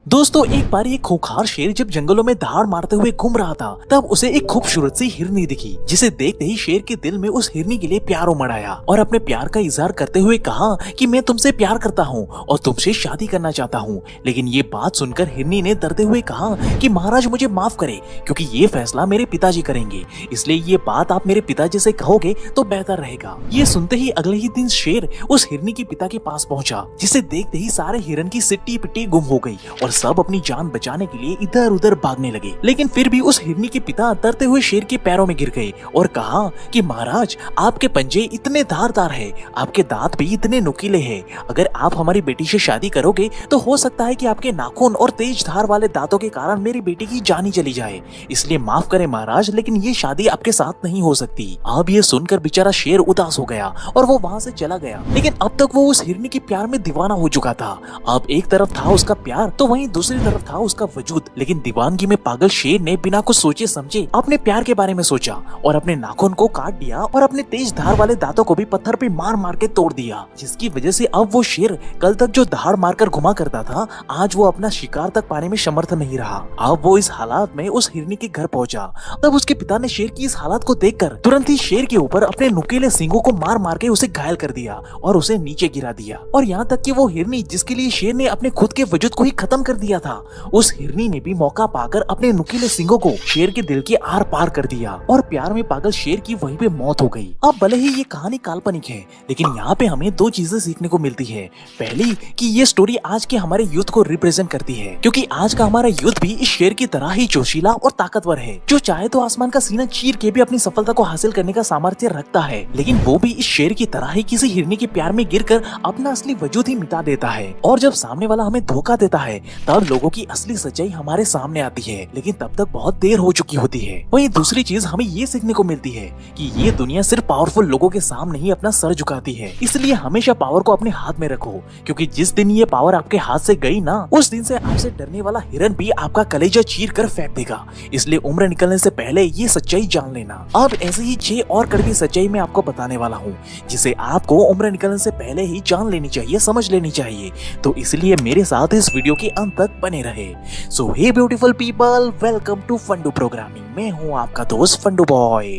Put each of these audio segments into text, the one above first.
दोस्तों एक बार एक खूंखार शेर जब जंगलों में दहाड़ मारते हुए घूम रहा था तब उसे एक खूबसूरत सी हिरनी दिखी जिसे देखते ही शेर के दिल में उस हिरनी के लिए प्यार उमड़ आया और अपने प्यार का इजहार करते हुए कहा कि मैं तुमसे प्यार करता हूँ और तुमसे शादी करना चाहता हूँ। लेकिन ये बात सुनकर हिरनी ने डरते हुए कहा कि महाराज मुझे माफ करे क्योंकि ये फैसला मेरे पिताजी करेंगे, इसलिए ये बात आप मेरे पिताजी से कहोगे तो बेहतर रहेगा। ये सुनते ही अगले ही दिन शेर उस हिरनी के पिता के पास पहुंचा जिसे देखते ही सारे हिरन की सिट्टी पिट्टी गुम हो गई और सब अपनी जान बचाने के लिए इधर उधर भागने लगे। लेकिन फिर भी उस हिरनी के पिता डरते हुए शेर के पैरों में गिर गए और कहा कि महाराज आपके पंजे इतने धारदार है, आपके दांत भी इतने नुकीले हैं, अगर आप हमारी बेटी से शादी करोगे तो हो सकता है कि आपके नाखून और तेज धार वाले दांतों के कारण मेरी बेटी की जान ही चली जाए, इसलिए माफ करें महाराज, लेकिन ये शादी आपके साथ नहीं हो सकती। अब ये सुनकर बेचारा शेर उदास हो गया और वो वहाँ से चला गया। लेकिन अब तक वो उस हिरनी के प्यार में दीवाना हो चुका था। अब एक तरफ था उसका प्यार तो वहीं दूसरी तरफ था उसका वजूद। लेकिन दीवानगी में पागल शेर ने बिना कुछ सोचे समझे अपने प्यार के बारे में सोचा और अपने नाखून को काट दिया और अपने तेज धार वाले दांतों को भी पत्थर पे मार मार के तोड़ दिया, जिसकी वजह से अब वो शेर कल तक जो दहाड़ मारकर घुमा करता था आज वो अपना शिकार तक पाने में समर्थ नहीं रहा। अब वो इस हालात में उस हिरनी के घर पहुंचा। तब उसके पिता ने शेर की इस हालात को देखकर तुरंत ही शेर के ऊपर अपने नुकीले सींगों को मार मार के उसे घायल कर दिया और उसे नीचे गिरा दिया। और यहाँ तक कि वो हिरनी जिसके लिए शेर ने अपने खुद के वजूद को ही खत्म कर दिया था, उस हिरनी ने भी मौका पाकर अपने नुकीले सींगों को शेर के दिल के आर पार कर दिया और प्यार में पागल शेर की वहीं पे मौत हो गई। अब भले ही ये कहानी काल्पनिक है लेकिन यहाँ पे हमें दो चीजें सीखने को मिलती है। पहली कि ये स्टोरी आज के हमारे यूथ को रिप्रेजेंट करती है क्योंकि आज का हमारा यूथ भी इस शेर की तरह ही जोशीला और ताकतवर है, जो चाहे तो आसमान का सीना चीर के भी अपनी सफलता को हासिल करने का सामर्थ्य रखता है। लेकिन वो भी इस शेर की तरह ही किसी हिरनी के प्यार में गिरकर अपना असली वजूद ही मिटा देता है और जब सामने वाला हमें धोखा देता है तब लोगों की असली सच्चाई हमारे सामने आती है, लेकिन तब तक बहुत देर हो चुकी होती है। वहीं दूसरी चीज हमें ये सीखने को मिलती है कि ये दुनिया सिर्फ पावरफुल लोगों के सामने ही अपना सर झुकाती है, इसलिए हमेशा पावर को अपने हाथ में रखो क्योंकि जिस दिन ये पावर आपके हाथ से गई ना उस दिन से आपसे डरने वाला हिरन भी आपका कलेजा चीर कर फेंक देगा। इसलिए उम्र निकलने से पहले ये सच्चाई जान लेना। अब ऐसे ही 6 और कड़वी सच्चाई मैं आपको बताने वाला हूँ जिसे आपको उम्र निकलने से पहले ही जान लेनी चाहिए, समझ लेनी चाहिए। तो इसलिए मेरे साथ इस वीडियो के अंत तक बने रहे। So hey beautiful people, welcome to fundoo programming. मैं हूँ आपका दोस्त फंडू बॉय।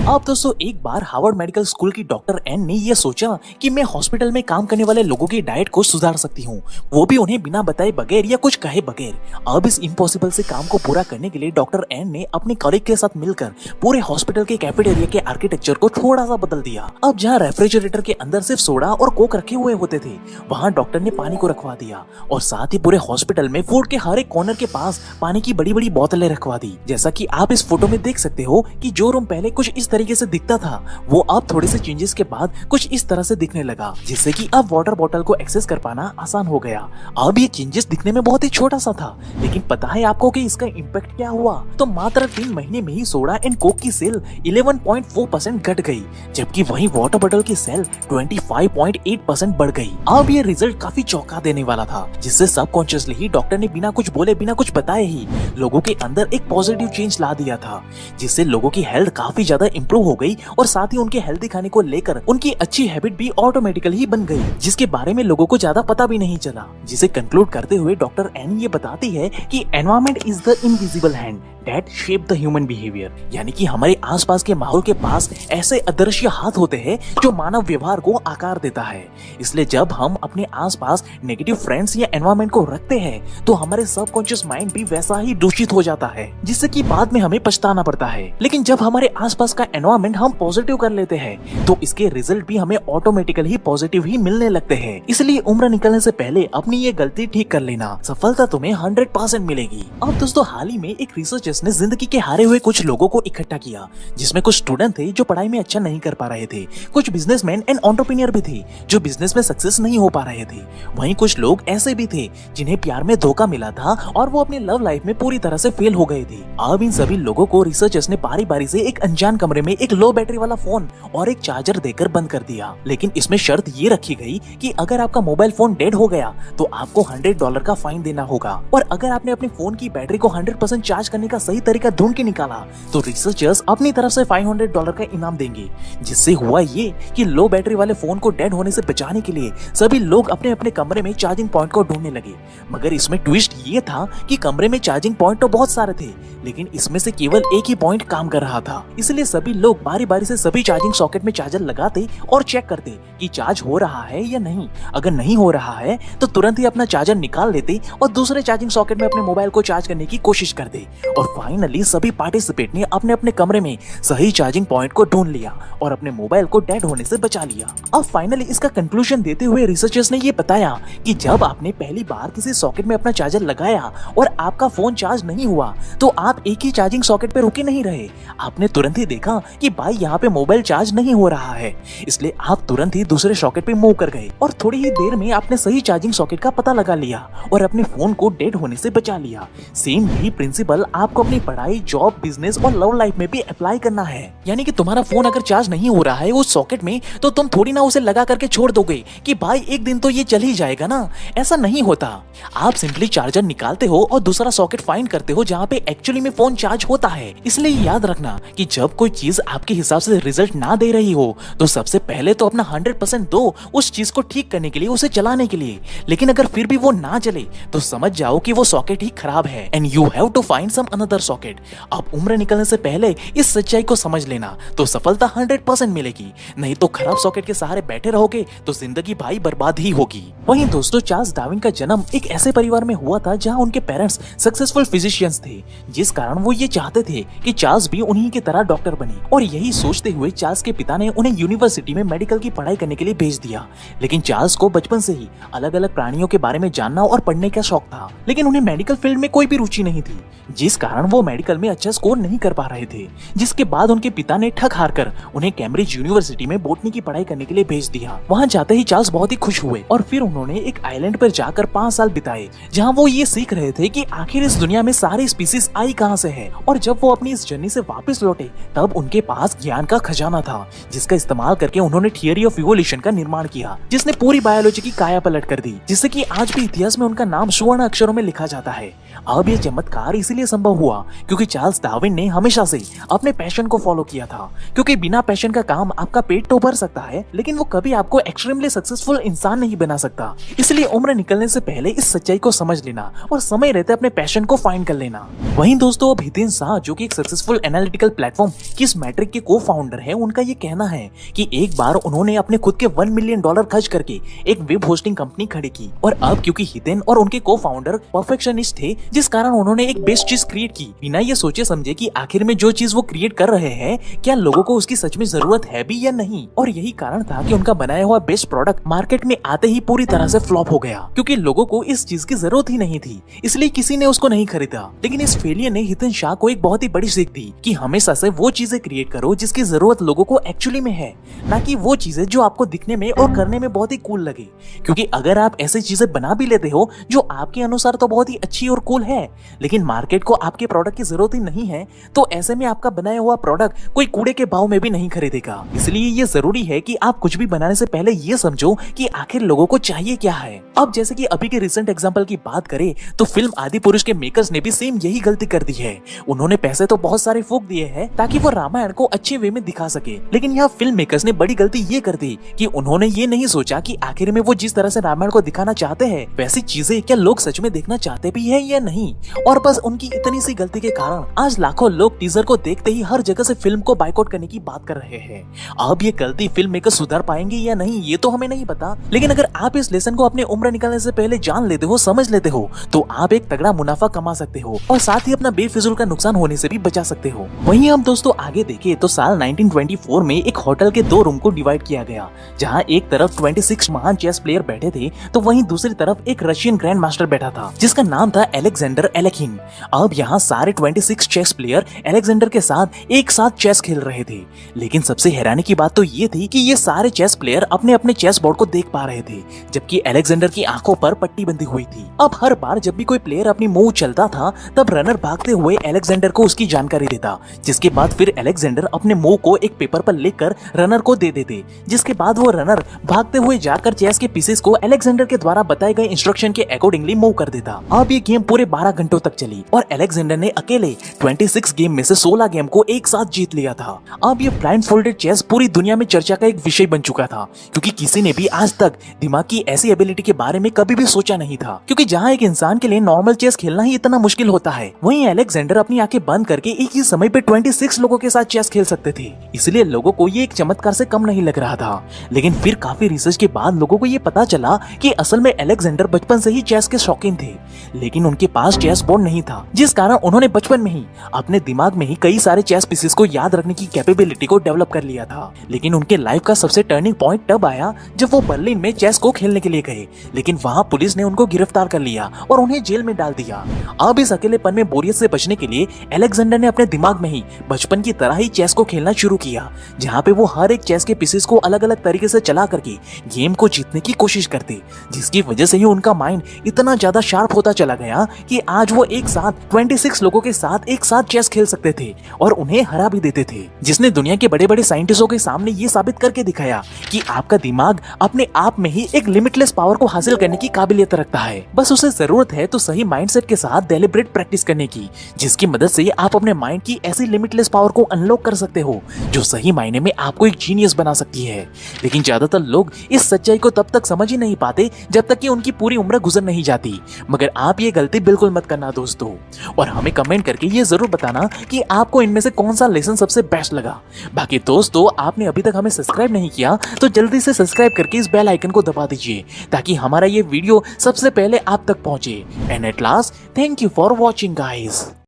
अब दोस्तों एक बार हार्वर्ड मेडिकल स्कूल की डॉक्टर एन ने यह सोचा कि मैं हॉस्पिटल में काम करने वाले लोगों की डाइट को सुधार सकती हूँ, वो भी उन्हें बिना बताए बगैर या कुछ कहे बगैर। अब इस इम्पॉसिबल से काम को पूरा करने के लिए डॉक्टर एन ने अपने कॉलीग के साथ मिलकर पूरे हॉस्पिटल के कैफेटेरिया के आर्किटेक्चर को थोड़ा सा बदल दिया। अब जहाँ रेफ्रिजरेटर के अंदर सिर्फ सोडा और कोक रखे हुए होते थे वहाँ डॉक्टर ने पानी को रखवा दिया और साथ ही पूरे हॉस्पिटल में फूड के हर एक कॉर्नर के पास पानी की बड़ी बड़ी बोतलें रखवा दी। जैसा कि आप इस फोटो में देख सकते हो कि जो रूम पहले कुछ इस तरीके से दिखता था वो अब थोड़े से चेंजेस के बाद कुछ इस तरह से दिखने लगा, जिससे कि अब वाटर बॉटल को एक्सेस कर पाना आसान हो गया। अब ये चेंजेस दिखने में बहुत ही छोटा सा था लेकिन पता है आपको कि इसका इम्पैक्ट क्या हुआ? तो मात्र 3 महीने में ही सोडा एंड कोक की सेल 11.4% घट गई, जबकि वहीं वाटर बॉटल की सेल 25.8% बढ़ गई। अब ये रिजल्ट काफी चौंका देने वाला था, जिससे सबकॉन्शियसली ही डॉक्टर ने बिना कुछ बोले बिना कुछ बताए ही लोगों के अंदर एक पॉजिटिव चेंज ला दिया था, जिससे लोगों की हेल्थ काफी ज्यादा इंप्रूव हो गई और साथ ही उनके हेल्दी खाने को लेकर उनकी अच्छी हैबिट भी ऑटोमेटिकली ही बन गई, जिसके बारे में लोगों को ज्यादा पता भी नहीं चला। जिसे कंक्लूड करते हुए डॉक्टर एन ये बताती है कि environment is the invisible hand that shape the human behaviour, यानी कि हमारे आसपास के माहौल के पास ऐसे अदृश्य हाथ होते हैं जो मानव व्यवहार को आकार देता है। इसलिए जब हम अपने आसपास नेगेटिव फ्रेंड्स या एनवायरमेंट को रखते हैं तो हमारे सबकॉन्शियस माइंड भी वैसा ही दूषित हो जाता है, जिससे कि बाद में हमें पछताना पड़ता है। लेकिन जब हमारे आसपास का एनवायरमेंट हम पॉजिटिव कर लेते हैं तो इसके रिजल्ट भी हमें ऑटोमेटिकली पॉजिटिव ही मिलने लगते हैं। इसलिए उम्र निकलने से पहले अपनी ये गलती ठीक कर लेना, सफलता तुम्हें 100% मिलेगी। अब दोस्तों हाल ही में एक रिसर्चर्स ने जिंदगी के हारे हुए कुछ लोगों को इकट्ठा किया, जिसमें कुछ स्टूडेंट थे जो पढ़ाई में अच्छा नहीं कर पा रहे थे, कुछ बिजनेसमैन एंड एंटरप्रेन्योर भी थे जो बिजनेस में सक्सेस नहीं हो पा रहे थे, वहीं कुछ लोग ऐसे भी थे जिन्हें प्यार में धोखा मिला था और वो अपनी लव लाइफ में पूरी तरह से फेल हो गए थे। अब इन सभी लोगों को रिसर्चर्स ने बारी बारी से एक अनजान कमरे में एक लो बैटरी वाला फोन और एक चार्जर देकर बंद कर दिया। लेकिन इसमें शर्त ये रखी गई कि अगर आपका मोबाइल फोन डेड हो गया तो आपको $100 का फाइन देना होगा, और अगर आपने अपने फोन की बैटरी को 100% चार्ज करने का सही तरीका ढूंढ के निकाला तो रिसर्चर्स अपनी तरफ से $500 का इनाम देंगे। जिससे हुआ ये कि लो बैटरी वाले फोन को डेड होने से बचाने के लिए सभी लोग अपने अपने कमरे में चार्जिंग पॉइंट को ढूंढने लगे, मगर मगर इसमें ट्विस्ट ये था कि कमरे में चार्जिंग पॉइंट तो बहुत सारे थे, लेकिन इसमें से केवल एक ही पॉइंट काम कर रहा था। इसलिए सभी लोग बारी बारी से सभी चार्जिंग सॉकेट में चार्जर लगाते और चेक करते कि चार्ज हो रहा है या नहीं। अगर नहीं हो रहा है तो तुरंत ही अपना चार्जर निकाल लेते और दूसरे चार्जिंग सॉकेट में अपने मोबाइल को चार्ज करने की कोशिश करते। और फाइनली सभी पार्टिसिपेंट ने अपने अपने कमरे में सही चार्जिंग पॉइंट को ढूंढ लिया और अपने मोबाइल को डेड होने से बचा लिया। अब फाइनली इसका कंक्लूजन देते हुए रिसर्चर्स ने ये बताया कि जब आपने पहली बार किसी सॉकेट में अपना चार्जर लगाया और आपका फोन चार्ज नहीं हुआ तो आप एक ही चार्जिंग सॉकेट पे रुके नहीं रहे। आपने तुरंत ही देखा कि भाई यहाँ पे मोबाइल चार्ज नहीं हो रहा है, इसलिए आप तुरंत ही दूसरे सॉकेट पे मूव कर गए और थोड़ी ही देर में आपने सही चार्जिंग सॉकेट का पता लगा लिया और अपने फोन को डेड होने से बचा लिया। सेम यही प्रिंसिपल आपको अपनी पढ़ाई, जॉब, बिजनेस और लव लाइफ में भी अप्लाई करना है। यानी कि तुम्हारा फोन अगर चार्ज नहीं हो रहा है उस सॉकेट में तो तुम थोड़ी ना उसे लगा करके छोड़ दोगे कि भाई एक दिन तो ये चल ही जाएगा ना। ऐसा नहीं होता। आप सिंपली चार्जर निकालते हो और दूसरा सॉकेट फाइंड करते हो जहाँ पे एक्चुअली में फोन चार्ज होता है। इसलिए याद रखना कि जब कोई चीज आपके हिसाब से रिजल्ट ना दे रही हो तो सबसे पहले तो अपना 100% दो उस चीज को ठीक करने के लिए, उसे चलाने के लिए। लेकिन अगर फिर भी वो ना चले तो समझ जाओ कि वो सॉकेट ही खराब है and you have to find some another socket. अब उम्र निकलने से पहले इस सच्चाई को समझ लेना तो सफलता 100% मिलेगी, नहीं तो खराब सॉकेट के सहारे बैठे रहोगे तो जिंदगी भाई बर्बाद ही होगी। वहीं दोस्तों, चार्ल्स डार्विन का जन्म एक ऐसे परिवार में हुआ था जहां उनके पेरेंट्स सक्सेसफुल फिजिशियंस थे, जिस कारण वो ये चाहते थे कि चार्ल्स भी उन्हीं की तरह डॉक्टर बने। और यही सोचते हुए चार्ल्स के पिता ने उन्हें यूनिवर्सिटी में मेडिकल की पढ़ाई करने के लिए भेज दिया। लेकिन चार्ल्स को बचपन से ही अलग अलग प्राणियों के बारे में जानना और पढ़ने का शौक था, लेकिन उन्हें मेडिकल फील्ड में कोई भी रुचि नहीं थी, जिस कारण वो मेडिकल में अच्छा स्कोर नहीं कर पा रहे थे। जिसके बाद उनके पिता ने ठग हार कर उन्हें कैम्ब्रिज यूनिवर्सिटी में बॉटनी की पढ़ाई करने के लिए भेज दिया। वहां जाते ही चार्ल्स बहुत ही खुश हुए और फिर उन्होंने एक आइलैंड पर जाकर 5 साल बिताए, जहां वो ये सीख रहे थे कि आखिर इस दुनिया में सारी स्पीसीज आई कहां से है। और जब वो अपनी इस जर्नी से वापस लौटे तब उनके पास ज्ञान का खजाना था, जिसका इस्तेमाल करके उन्होंने थियरी ऑफ इवोल्यूशन का निर्माण किया, जिसने पूरी बायोलॉजी की काया पलट कर दी, जिससे कि आज भी इतिहास में उनका नाम स्वर्ण अक्षरों में लिखा जाता है। अब ये चमत्कार इसीलिए संभव हुआ क्योंकि चार्ल्स डार्विन ने हमेशा से अपने पैशन को फॉलो किया था। क्योंकि बिना पैशन का काम आपका पेट तो भर सकता है, लेकिन वो कभी आपको एक्सट्रीमली सक्सेसफुल इंसान नहीं बना सकता। इसलिए उम्र निकलने से पहले इस सच्चाई को समझ लेना और समय रहते अपने पैशन को फाइंड कर लेना। वहीं दोस्तों, अब हितेन शाह जो कि एक सक्सेसफुल एनालिटिकल प्लेटफॉर्म किस मैट्रिक के को फाउंडर है, उनका ये कहना है कि एक बार उन्होंने अपने खुद के $1 मिलियन खर्च करके एक वेब होस्टिंग कंपनी खड़ी की। और अब क्योंकि हितेन और उनके को फाउंडर परफेक्शनिस्ट थे, जिस कारण उन्होंने एक बेस्ट चीज क्रिएट की बिना ये सोचे समझे कि आखिर में जो चीज वो क्रिएट कर रहे हैं क्या लोगों को उसकी सच में जरूरत है भी या नहीं। और यही कारण था कि उनका बनाया हुआ बेस्ट प्रोडक्ट मार्केट में आते ही पूरी तरह से फ्लॉप हो गया, क्योंकि लोगों को इस चीज की जरूरत ही नहीं थी, इसलिए किसी ने उसको नहीं खरीदा। लेकिन इस फेलियर ने हितेन शाह को एक बहुत ही बड़ी सीख दी कि हमेशा से वो चीजें क्रिएट करो जिसकी जरूरत लोगों को एक्चुअली में है, ना कि वो चीजें जो आपको दिखने में और करने में बहुत ही कूल लगे। क्योंकि अगर आप ऐसी चीजें बना भी लेते हो जो आपके अनुसार तो बहुत ही अच्छी और कूल है, लेकिन मार्केट को आपके प्रोडक्ट की जरूरत ही नहीं है, तो ऐसे में आपका बनाया हुआ प्रोडक्ट कोई कूड़े के भाव में भी नहीं खरीदेगा। इसलिए ये जरूरी है कि आप कुछ भी बनाने से पहले ये समझो कि आखिर लोगों को चाहिए क्या है। अब जैसे कि अभी के रिसेंट एग्जांपल की बात करें तो फिल्म आदि पुरुष के मेकर्स ने भी सेम यही गलती कर दी है। उन्होंने पैसे तो बहुत सारे फूंक दिए हैं ताकि वो रामायण को अच्छे वे में दिखा सके, लेकिन यहाँ फिल्म मेकर्स ने बड़ी गलती ये कर दी कि उन्होंने ये नहीं सोचा कि आखिर में वो जिस तरह से रामायण को दिखाना चाहते हैं वैसी चीजें क्या लोग सच में देखना चाहते भी है या नहीं। और बस उनकी इतनी सी गलती के कारण आज लाखों लोग टीजर को देखते ही हर जगह से फिल्म को बाइकआउट करने की बात कर रहे हैं। अब ये गलती फिल्म मेकर सुधार पाएंगे या नहीं ये तो हमें नहीं पता, लेकिन अगर आप इस लेसन को अपनी उम्र निकलने से पहले जान लेते हो, समझ लेते हो, तो आप एक तगड़ा मुनाफा कमा सकते हो और साथ ही अपना बेफिजूल का नुकसान होने से भी बचा सकते हो। वहीं हम दोस्तों आगे देखें तो साल 1924 में एक होटल के 2 रूम को डिवाइड किया गया, जहां एक तरफ 26 महान चेस प्लेयर बैठे थे तो वहीं दूसरी तरफ एक रशियन ग्रैंड मास्टर बैठा था जिसका नाम था अलेक्जेंडर एलेखिन। अब यहाँ सारे 26 चेस प्लेयर अलेक्जेंडर के साथ एक साथ चेस खेल रहे थे, लेकिन सबसे हैरानी की बात तो ये थी कि ये सारे चेस प्लेयर अपने अपने चेस बोर्ड को देख पा रहे थे, जबकि अलेक्जेंडर की आंखों पर पट्टी बंधी हुई थी। अब हर बार जब भी कोई प्लेयर अपनी मूव चलता था तब रनर भागते हुए अलेक्जेंडर को उसकी जानकारी देता, जिसके बाद फिर अलेक्जेंडर अपने मूव को एक पेपर पर लिखकर रनर को दे देते, जिसके बाद वो रनर भागते हुए जाकर चेस के पीसेस को अलेक्जेंडर के द्वारा बताए गए इंस्ट्रक्शन के अकॉर्डिंगली मूव कर देता। अब ये गेम पूरे 12 घंटों तक चली और अलेक्जेंडर ने अकेले 26 गेम में से 16 गेम को एक साथ जीत लिया था। अब ये ब्लाइंड फोल्डेड चेस पूरी दुनिया में चर्चा का एक विषय बन चुका था, क्योंकि किसी ने भी आज तक दिमाग की ऐसी एबिलिटी के बारे में कभी भी सोचा नहीं था। क्योंकि जहाँ एक इंसान के लिए नॉर्मल चेस खेलना ही इतना मुश्किल होता है, वहीं अलेक्जेंडर अपनी आंखें बंद करके एक ही समय पे 26 लोगों के साथ चेस खेल सकते थे। इसलिए लोगों को ये एक चमत्कार से कम नहीं लग रहा था। लेकिन फिर काफी रिसर्च के बाद लोगों को ये पता चला कि असल में अलेक्जेंडर बचपन से ही चेस के शौकीन थे, लेकिन उनके पास चेस बोर्ड नहीं था, जिस कारण उन्होंने बचपन में ही अपने दिमाग में ही कई सारे चेस पीसेस को याद रखने की कैपेबिलिटी को डेवलप कर लिया था। लेकिन उनके लाइफ का सबसे टर्निंग पॉइंट तब आया जब वो बर्लिन में चेस को खेलने के लिए गए, लेकिन वहाँ पुलिस ने उनको गिरफ्तार कर लिया और उन्हें जेल में डाल दिया। अब इस अकेलेपन में बोरियत से बचने के लिए अलेक्जेंडर ने अपने दिमाग में ही बचपन की तरह ही चेस को खेलना शुरू किया, जहाँ पे वो हर एक चेस के पीसेस को अलग अलग तरीके से चला करके गेम को जीतने की कोशिश करते, जिसकी वजह से ही उनका माइंड इतना ज्यादा शार्प होता चला गया कि आज वो एक साथ 26 लोगों के साथ एक साथ चेस खेल सकते थे और उन्हें हरा भी देते थे, जिसने दुनिया के बड़े बड़े साइंटिस्टों के सामने ये साबित करके दिखाया कि आपका दिमाग अपने आप में ही एक लिमिटलेस पावर को हासिल करने की काबिलियत रखता है। बस उसे जरूरत है तो सही माइंडसेट के साथ डेलिब्रेट प्रैक्टिस करने की, जिसकी मदद से आप अपने माइंड की ऐसी लिमिटलेस पावर को अनलॉक कर सकते हो जो सही मायने में आपको एक जीनियस बना सकती है। लेकिन ज्यादातर लोग इस सच्चाई को तब तक समझ ही नहीं पाते जब तक कि उनकी पूरी उम्र गुजर नहीं जाती। मगर आप ये गलती बिल्कुल मत करना दोस्तों, और हमें कमेंट करके ये जरूर बताना कि आपको इनमें से कौन सा लेसन सबसे बेस्ट लगा। बाकी दोस्तों, आपने अभी तक हमें सब्सक्राइब नहीं किया तो जल्दी से सब्सक्राइब करके इस बेल आइकन को दबा दीजिए ताकि हमारा ये वीडियो सबसे पहले आप तक पहुंचे। And at last, thank you for watching guys.